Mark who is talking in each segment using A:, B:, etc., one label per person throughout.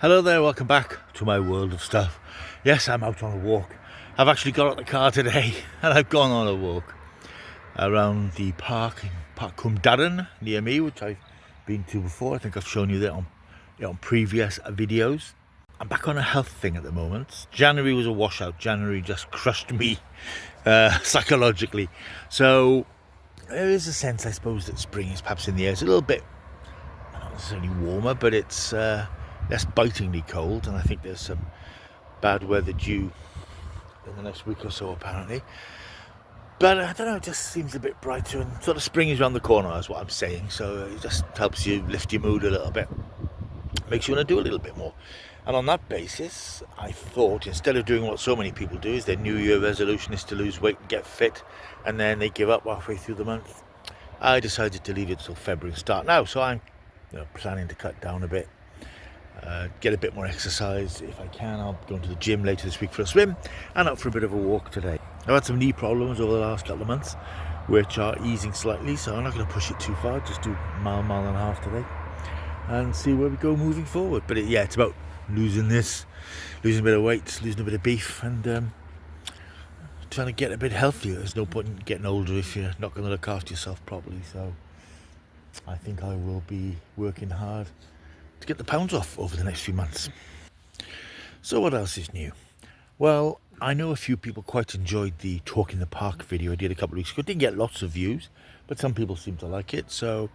A: Hello there, welcome back to my world of stuff. Yes, I'm out on a walk. I've actually got out the car today and I've gone on a walk around the park in Park Cwmdarren near me, which I've been to before. I think I've shown you that on previous videos. I'm back on a health thing at the moment. January was a washout. January just crushed me psychologically. So there is a sense, I suppose, that spring is perhaps in the air. It's a little bit, not necessarily warmer, but it's less bitingly cold, and I think there's some bad weather due in the next week or so apparently. But I don't know, it just seems a bit brighter, and sort of spring is around the corner is what I'm saying, so it just helps you lift your mood a little bit, makes you want to do a little bit more. And on that basis, I thought, instead of doing what so many people do, is their New Year resolution is to lose weight and get fit, and then they give up halfway through the month, I decided to leave it till February and start now. So I'm planning to cut down a bit, get a bit more exercise if I can. I'll go to the gym later this week for a swim and out for a bit of a walk today. I've had some knee problems over the last couple of months, which are easing slightly, so I'm not going to push it too far, just do a mile and a half today and see where we go moving forward. But it's about losing a bit of weight, losing a bit of beef, and trying to get a bit healthier. There's no point in getting older if you're not going to look after yourself properly, so I think I will be working hard to get the pounds off over the next few months. So what else is new? Well, I know a few people quite enjoyed the Talk in the Park video I did a couple of weeks ago. It didn't get lots of views, but some people seem to like it, so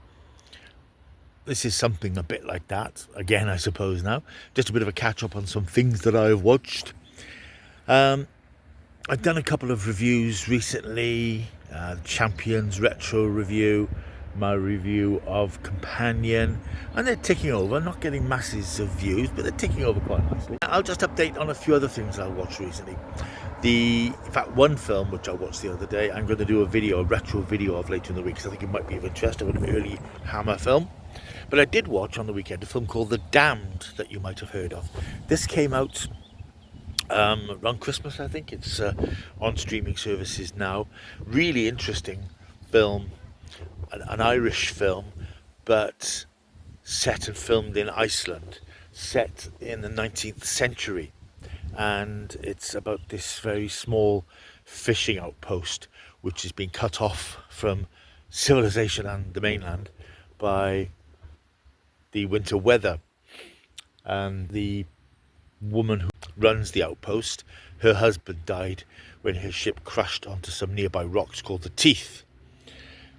A: this is something a bit like that again, I suppose. Now just a bit of a catch up on some things that I've watched. I've done a couple of reviews recently, Champions retro review, my review of Companion, and they're ticking over, not getting masses of views, but they're ticking over quite nicely. I'll just update on a few other things I watched recently. In fact, one film which I watched the other day, I'm going to do a retro video of later in the week, because I think it might be of interest, an early Hammer film. But I did watch on the weekend a film called The Damned that you might have heard of. This came out around Christmas, I think. It's on streaming services now. Really interesting film, an Irish film, but set and filmed in Iceland, set in the 19th century. And it's about this very small fishing outpost which has been cut off from civilization and the mainland by the winter weather. And the woman who runs the outpost, her husband died when her ship crashed onto some nearby rocks called the Teeth,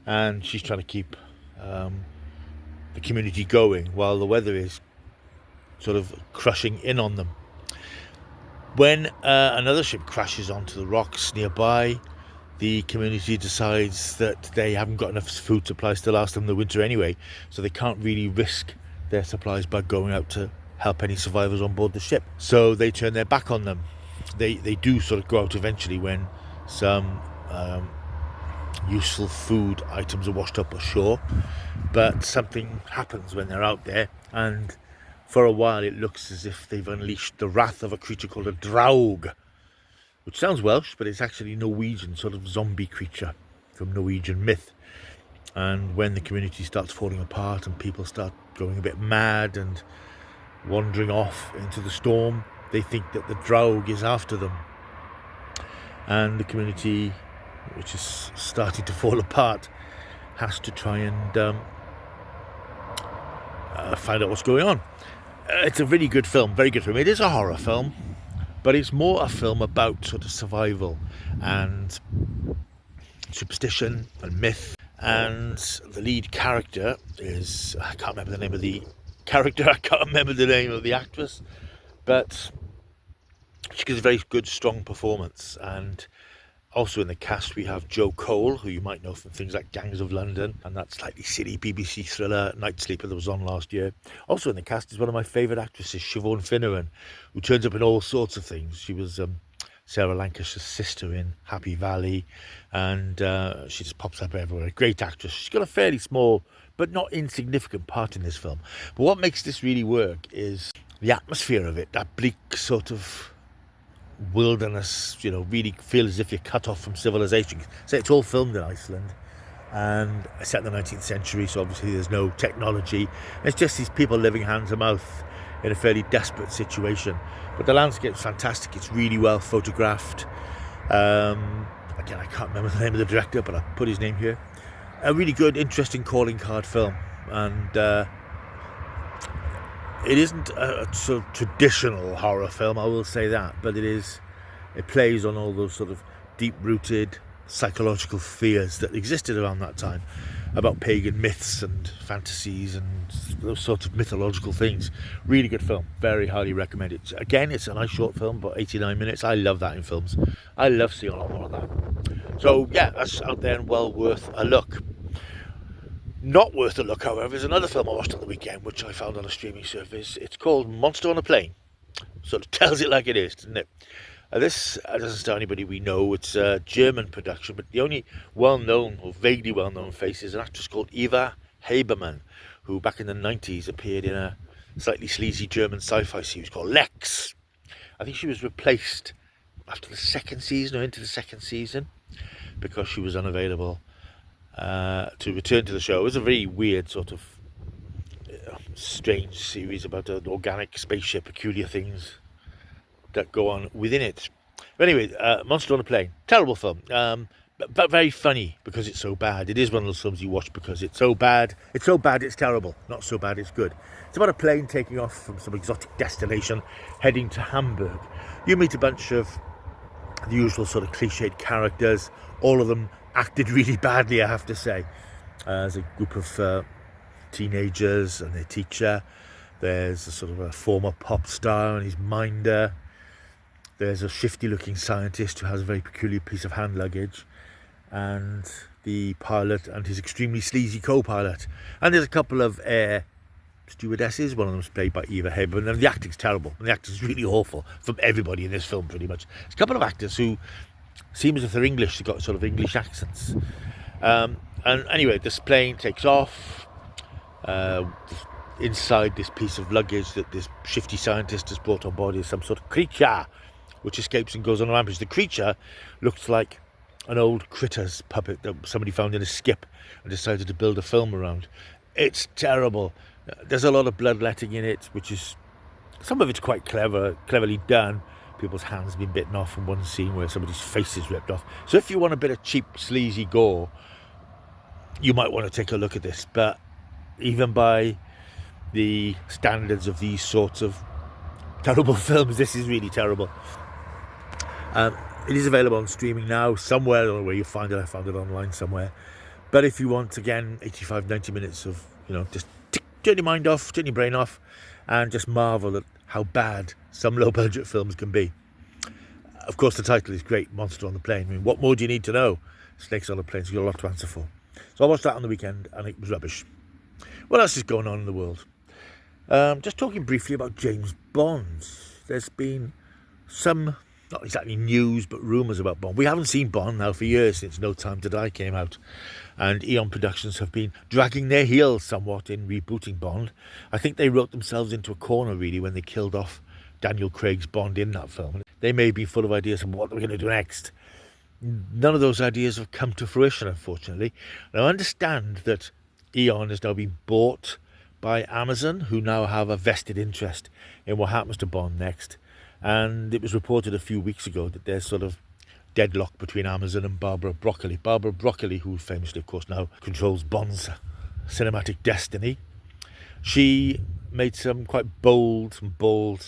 A: and she's trying to keep the community going while the weather is sort of crushing in on them. When another ship crashes onto the rocks nearby, the community decides that they haven't got enough food supplies to last them the winter anyway, so they can't really risk their supplies by going out to help any survivors on board the ship. So they turn their back on them. They do sort of go out eventually when some useful food items are washed up ashore, but something happens when they're out there, and for a while it looks as if they've unleashed the wrath of a creature called a draug, which sounds Welsh, but it's actually Norwegian, sort of zombie creature from Norwegian myth. And when the community starts falling apart and people start going a bit mad and wandering off into the storm, they think that the draug is after them, and the community, which is starting to fall apart, has to try and find out what's going on. It's a really good film, very good film. It is a horror film, but it's more a film about sort of survival and superstition and myth. And the lead character is, I can't remember the name of the character, I can't remember the name of the actress, but she gives a very good, strong performance. And also in the cast we have Joe Cole, who you might know from things like Gangs of London and that slightly silly BBC thriller Night Sleeper that was on last year. Also in the cast is one of my favourite actresses, Siobhan Finneran, who turns up in all sorts of things. She was Sarah Lancashire's sister in Happy Valley, and she just pops up everywhere. Great actress. She's got a fairly small but not insignificant part in this film. But what makes this really work is the atmosphere of it, that bleak sort of wilderness, really feel as if you're cut off from civilization. So it's all filmed in Iceland, and set in the 19th century, so obviously there's no technology. It's just these people living hand to mouth in a fairly desperate situation. But the landscape's fantastic. It's really well photographed. Again, I can't remember the name of the director, but I'll put his name here. A really good, interesting calling card film. And it isn't a sort of traditional horror film, I will say that, but it plays on all those sort of deep-rooted psychological fears that existed around that time about pagan myths and fantasies and those sorts of mythological things. Really good film, very highly recommend it. Again, it's a nice short film, about 89 minutes. I love that in films. I love seeing a lot more of that. So yeah, that's out there and well worth a look. Not worth a look, however, is another film I watched on the weekend, which I found on a streaming service. It's called Monster on a Plane. Sort of tells it like it is, doesn't it? This doesn't star anybody we know. It's a German production, but the only well-known or vaguely well-known face is an actress called Eva Habermann, who back in the 90s appeared in a slightly sleazy German sci-fi series called Lex. I think she was replaced after the second season or into the second season because she was unavailable to return to the show. It was a very weird sort of strange series about an organic spaceship, peculiar things that go on within it. But anyway, Monster on a Plane, terrible film, but very funny because it's so bad. It is one of those films you watch because it's so bad it's terrible, not so bad it's good. It's about a plane taking off from some exotic destination heading to Hamburg. You meet a bunch of the usual sort of cliched characters, all of them acted really badly, I have to say. There's a group of teenagers and their teacher. There's a sort of a former pop star and his minder. There's a shifty-looking scientist who has a very peculiar piece of hand luggage, and the pilot and his extremely sleazy co-pilot. And there's a couple of air stewardesses. One of them's played by Eva Habermann, and the acting's terrible. And the acting's really awful from everybody in this film, pretty much. There's a couple of actors who seem as if they're English. They've got sort of English accents. And anyway, this plane takes off. Inside this piece of luggage that this shifty scientist has brought on board is some sort of creature which escapes and goes on a rampage. The creature looks like an old Critters puppet that somebody found in a skip and decided to build a film around. It's terrible. There's a lot of bloodletting in it, which is, some of it's quite cleverly done. People's hands have been bitten off in one scene where somebody's face is ripped off. So if you want a bit of cheap, sleazy gore, you might want to take a look at this. But even by the standards of these sorts of terrible films, this is really terrible. It is available on streaming now somewhere. I don't know where you find it. I found it online somewhere. But if you want, again, 85-90 minutes of, just turn your mind off, turn your brain off, and just marvel at how bad some low-budget films can be. Of course, the title is great, Monster on the Plane. I mean, what more do you need to know? Snakes on a plane, so you've got a lot to answer for. So I watched that on the weekend, and it was rubbish. What else is going on in the world? Just talking briefly about James Bond. There's been some, not exactly news, but rumours about Bond. We haven't seen Bond now for years, since No Time to Die came out. And Eon Productions have been dragging their heels somewhat in rebooting Bond. I think they wrote themselves into a corner, really, when they killed off Daniel Craig's Bond in that film. They may be full of ideas of what they're going to do next. None of those ideas have come to fruition, unfortunately. Now, I understand that Eon has now been bought by Amazon, who now have a vested interest in what happens to Bond next. And it was reported a few weeks ago that there's sort of deadlock between Amazon and Barbara Broccoli. Barbara Broccoli, who famously, of course, now controls Bond's cinematic destiny. She made some quite bold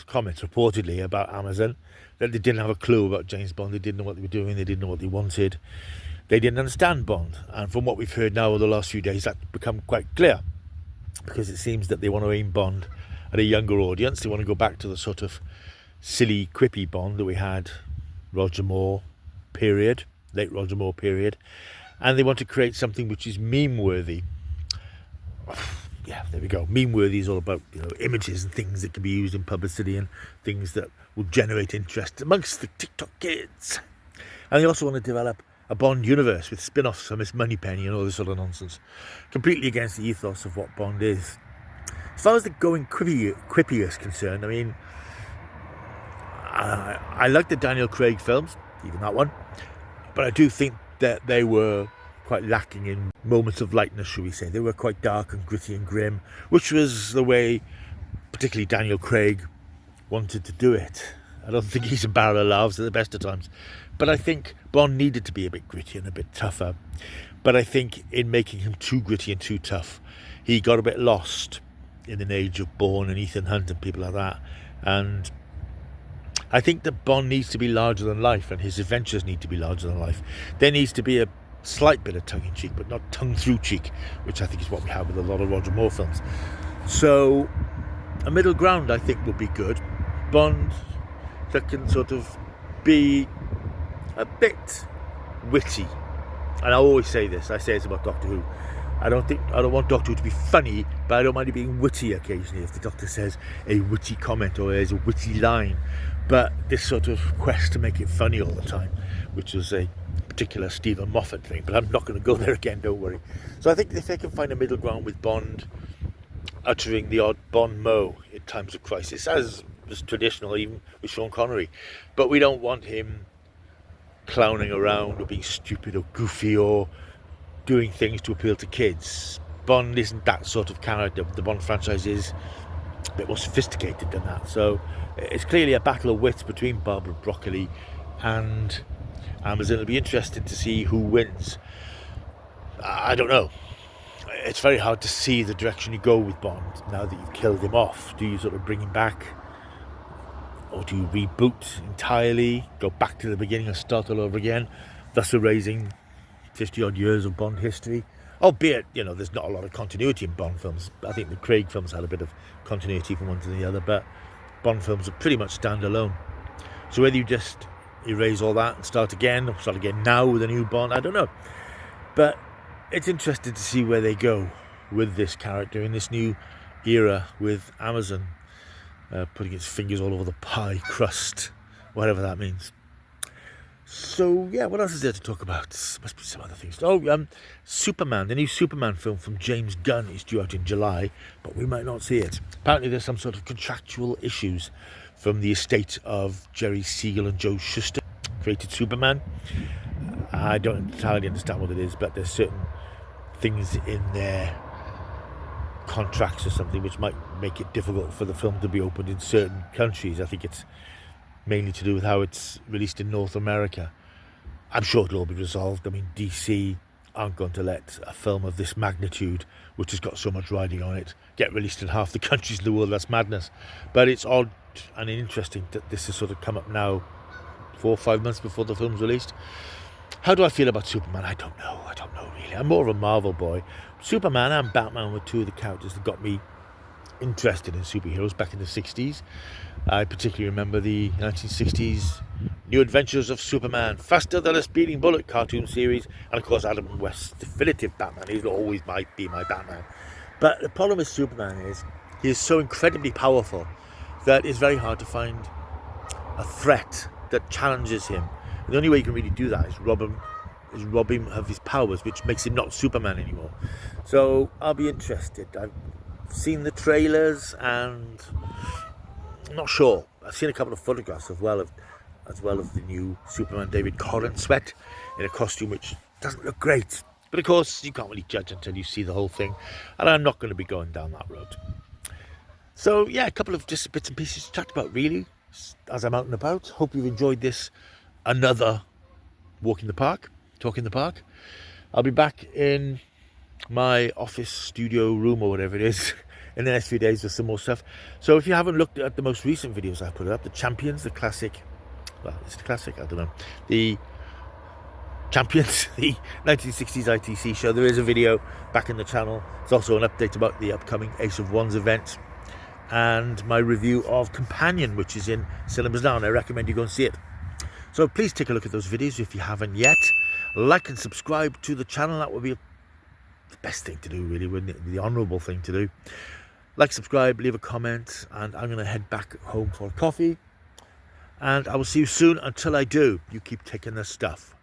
A: comments, reportedly, about Amazon, that they didn't have a clue about James Bond. They didn't know what they were doing. They didn't know what they wanted. They didn't understand Bond. And from what we've heard now over the last few days, that's become quite clear, because it seems that they want to aim Bond at a younger audience. They want to go back to the sort of silly, quippy Bond that we had, Roger Moore period, late Roger Moore period, and they want to create something which is meme-worthy. Yeah, there we go. Meme-worthy is all about, images and things that can be used in publicity and things that will generate interest amongst the TikTok kids. And they also want to develop a Bond universe with spin-offs for Miss Moneypenny and all this sort of nonsense. Completely against the ethos of what Bond is. As far as the going quippy is concerned, I mean, I like the Daniel Craig films, even that one, but I do think that they were quite lacking in moments of lightness, shall we say. They were quite dark and gritty and grim, which was the way particularly Daniel Craig, wanted to do it. I don't think he's a barrel of laughs at the best of times. But I think Bond needed to be a bit gritty and a bit tougher. But I think in making him too gritty and too tough, he got a bit lost in an age of Bourne and Ethan Hunt and people like that. And I think that Bond needs to be larger than life, and his adventures need to be larger than life. There needs to be a slight bit of tongue-in-cheek, but not tongue-through cheek, which I think is what we have with a lot of Roger Moore films. So a middle ground, I think, would be good. Bond that can sort of be a bit witty. And I always say this, I say this about Doctor Who. I don't want Doctor Who to be funny, but I don't mind it being witty occasionally if the Doctor says a witty comment or there's a witty line. But this sort of quest to make it funny all the time, which was a particular Stephen Moffat thing, but I'm not going to go there again, don't worry. So I think if they can find a middle ground with Bond uttering the odd Bon mot in times of crisis, as was traditional even with Sean Connery, but we don't want him clowning around or being stupid or goofy or doing things to appeal to kids. Bond isn't that sort of character. The Bond franchise is a bit more sophisticated than that. So it's clearly a battle of wits between Barbara Broccoli and Amazon. It'll be interesting to see who wins. I don't know. It's very hard to see the direction you go with Bond now that you've killed him off. Do you sort of bring him back? Or do you reboot entirely, go back to the beginning and start all over again, thus erasing 50 odd years of Bond history? Albeit, there's not a lot of continuity in Bond films. I think the Craig films had a bit of continuity from one to the other, but Bond films are pretty much standalone. So whether you just erase all that and start again, or start again now with a new Bond, I don't know. But it's interesting to see where they go with this character in this new era with Amazon. Putting its fingers all over the pie crust, whatever that means. So, yeah, what else is there to talk about? Must be some other things. Superman, the new Superman film from James Gunn is due out in July, but we might not see it. Apparently there's some sort of contractual issues from the estate of Jerry Siegel and Joe Shuster, created Superman. I don't entirely understand what it is, but there's certain things in their contracts or something which might make it difficult for the film to be opened in certain countries. I think it's mainly to do with how it's released in North America. I'm sure it'll all be resolved. I mean, DC aren't going to let a film of this magnitude, which has got so much riding on it, get released in half the countries in the world. That's madness. But it's odd and interesting that this has sort of come up now 4 or 5 months before the film's released. How do I feel about Superman? I don't know really. I'm more of a Marvel boy. Superman and Batman were two of the characters that got me interested in superheroes back in the 60s. I particularly remember the 1960s New Adventures of Superman, Faster Than a Speeding Bullet cartoon series, and of course Adam West's definitive Batman. He always might be my Batman. But the problem with Superman is he is so incredibly powerful that it's very hard to find a threat that challenges him. And the only way you can really do that is rob him of his powers, which makes him not Superman anymore. So I'll be interested. I've seen the trailers and I'm not sure. I've seen a couple of photographs as well of the new Superman, David Corenswet, in a costume which doesn't look great. But of course, you can't really judge until you see the whole thing, and I'm not going to be going down that road. So yeah, a couple of just bits and pieces to chat about really as I'm out and about. Hope you've enjoyed this, another walk in the park, talk in the park. I'll be back in my office studio room or whatever it is in the next few days with some more stuff. So if you haven't looked at the most recent videos I've put up, the Champions, the classic, well, it's the classic, I don't know, the Champions, the 1960s ITC show, there is a video back in the channel. There's also an update about the upcoming Ace of Wands event and my review of Companion, which is in cinemas now, and I recommend you go and see it. So please take a look at those videos if you haven't yet. Like and subscribe to the channel. That would be the best thing to do, really, wouldn't it? The honourable thing to do. Like, subscribe, leave a comment, and I'm going to head back home for a coffee. And I will see you soon. Until I do, you keep taking the stuff.